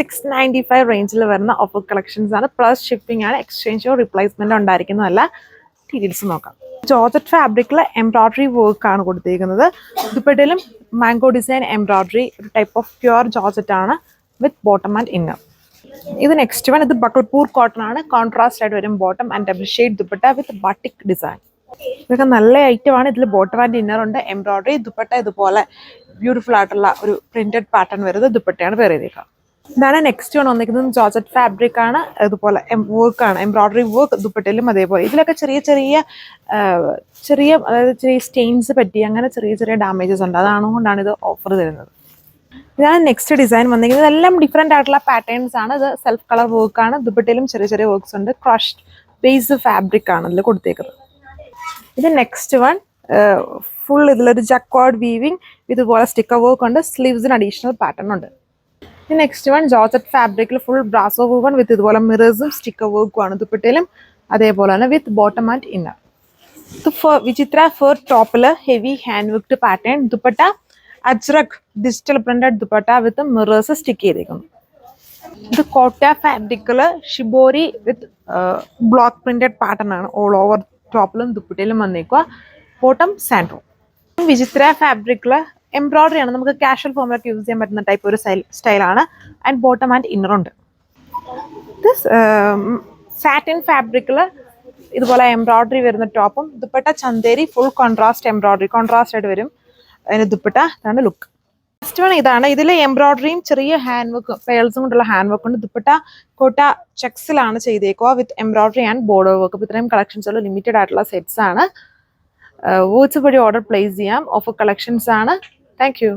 695 റേഞ്ചിൽ വരുന്ന offer collections ആണ്. പ്ലസ് ഷിപ്പിംഗ് ആണ്. എക്സ്ചേഞ്ചോ റിപ്ലേസ്മെന്റോ ഉണ്ടായിരിക്കുന്നതല്ല. ഡീറ്റെയിൽസ് നോക്കാം. ജോർജറ്റ് ഫാബ്രിക്കിൽ എംബ്രോയിഡറി വർക്ക് ആണ് കൊടുത്തിരിക്കുന്നത്. ദുപ്പട്ടയിലും മാംഗോ ഡിസൈൻ എംബ്രോയിഡറി, ഒരു ടൈപ്പ് ഓഫ് പ്യുവർ ജോർജറ്റ് ആണ് വിത്ത് ബോട്ടം ആൻഡ് ഇന്നർ. ഇത് നെക്സ്റ്റ് വൺ. ഇത് ബട്ടർപൂർ കോട്ടൺ ആണ്. കോൺട്രാസ്റ്റ് ആയിട്ട് വരും bottom and double shade dupatta with batik design. ഇതൊക്കെ നല്ല ഐറ്റം ആണ്. ഇതിൽ ബോട്ടം ആൻഡ് ഇന്നർ ഉണ്ട്. എംബ്രോയിഡറി ദുപ്പട്ട ഇതുപോലെ ബ്യൂട്ടിഫുൾ ആയിട്ടുള്ള ഒരു പ്രിന്റഡ് പാറ്റേൺ വരുന്നത് ദുപ്പട്ടയാണ് പേര് ചെയ്തേക്കാം. ഇതാണ് നെക്സ്റ്റ് വൺ വന്നിരിക്കുന്നത്. ജോർജറ്റ് ഫാബ്രിക് ആണ്. ഇതുപോലെ വർക്ക് ആണ്, എംബ്രോയിഡറി വർക്ക് ദുപ്പട്ടയിലും അതേപോലെ. ഇതിലൊക്കെ ചെറിയ സ്റ്റെയിൻസ് പറ്റി അങ്ങനെ ചെറിയ ഡാമേജസ് ഉണ്ട്. അതുകൊണ്ടാണ് ഇത് ഓഫർ തരുന്നത്. ഇതാണ് നെക്സ്റ്റ് ഡിസൈൻ വന്നിരിക്കുന്നത്. ഇതെല്ലാം ഡിഫറെൻ്റ് ആയിട്ടുള്ള പാറ്റേൺസ് ആണ്. ഇത് സെൽഫ് കളർ വർക്ക് ആണ്. ദുപ്പട്ടയിലും ചെറിയ വർക്ക്സ് ഉണ്ട്. ക്രഷ്ഡ് ബേസ് ഫാബ്രിക് ആണ് ഇതിൽ കൊടുത്തേക്കുന്നത്. ഇത് നെക്സ്റ്റ് വൺ. ഫുൾ ഇതിലൊരു ജക്കോർഡ് വീവിങ് ഇതുപോലെ സ്റ്റിക്കർ വർക്ക് ഉണ്ട്. സ്ലീവ്സിന് അഡീഷണൽ പാറ്റേൺ ഉണ്ട്. നെക്സ്റ്റ് വൺ ജോർജറ്റ് ഫാബ്രിക്കിൽ ഫുൾ ബ്രാസോ വൂവൺ വിത്ത് ഇതുപോലെ മിറേഴ്സും സ്റ്റിക്കർ വർക്കും ആണ് ദുപ്പട്ടയിലും അതേപോലെ തന്നെ വിത്ത് ബോട്ടം ആൻഡ് ഇന്നർ. ഇത് വിചിത്ര ഫർ ടോപ്പിൽ heavy hand worked pattern dupatta Ajrak digital printed dupatta with mirrors stick ചെയ്തേക്കുന്നു. ഇത് കോട്ട ഫാബ്രിക്കിൽ shibori with block printed pattern ആണ്. ഓൾ ഓവർ ടോപ്പിലും ദുപ്പട്ടയിലും വന്നേക്കുക. ബോട്ടം സാൻഡ്രോ. വിചിത്ര ഫാബ്രിക്കിൽ എംബ്രോയിഡറി ആണ്. നമുക്ക് കാഷ്വൽ ഫോമിലൊക്കെ യൂസ് ചെയ്യാൻ പറ്റുന്ന ടൈപ്പ് ഒരു സ്റ്റൈലാണ്. ആൻഡ് ബോട്ടം ആൻഡ് ഇന്നർ ഉണ്ട്. ഇത് സാറ്റിൻ ഫാബ്രിക്കിൽ ഇതുപോലെ എംബ്രോയിഡറി വരുന്ന ടോപ്പും dupatta Chanderi full contrast embroidery contrast ആയിട്ട് വരും. അതിന് ദുപ്പട്ട ഇതാണ് ലുക്ക്. നെക്സ്റ്റ് വൺ ഇതാണ്. ഇതിൽ എംബ്രോയിഡറിയും ചെറിയ ഹാൻഡ് വർക്ക് പേൾസും കൊണ്ടുള്ള ഹാൻഡ് വർക്ക് ഉണ്ട്. ദുപ്പട്ട കോട്ട ചെക്സിലാണ് ചെയ്തേക്കുക വിത്ത് എംബ്രോയിഡറി ആൻഡ് ബോർഡർ വർക്ക്. ഇത്രയും കളക്ഷൻസ് ഉള്ള ലിമിറ്റഡ് ആയിട്ടുള്ള സെറ്റ്സ് ആണ്. വേർഡ്സ് വഴി ഓർഡർ പ്ലേസ് ചെയ്യാം. ഓഫർ കളക്ഷൻസ് ആണ്. Thank you.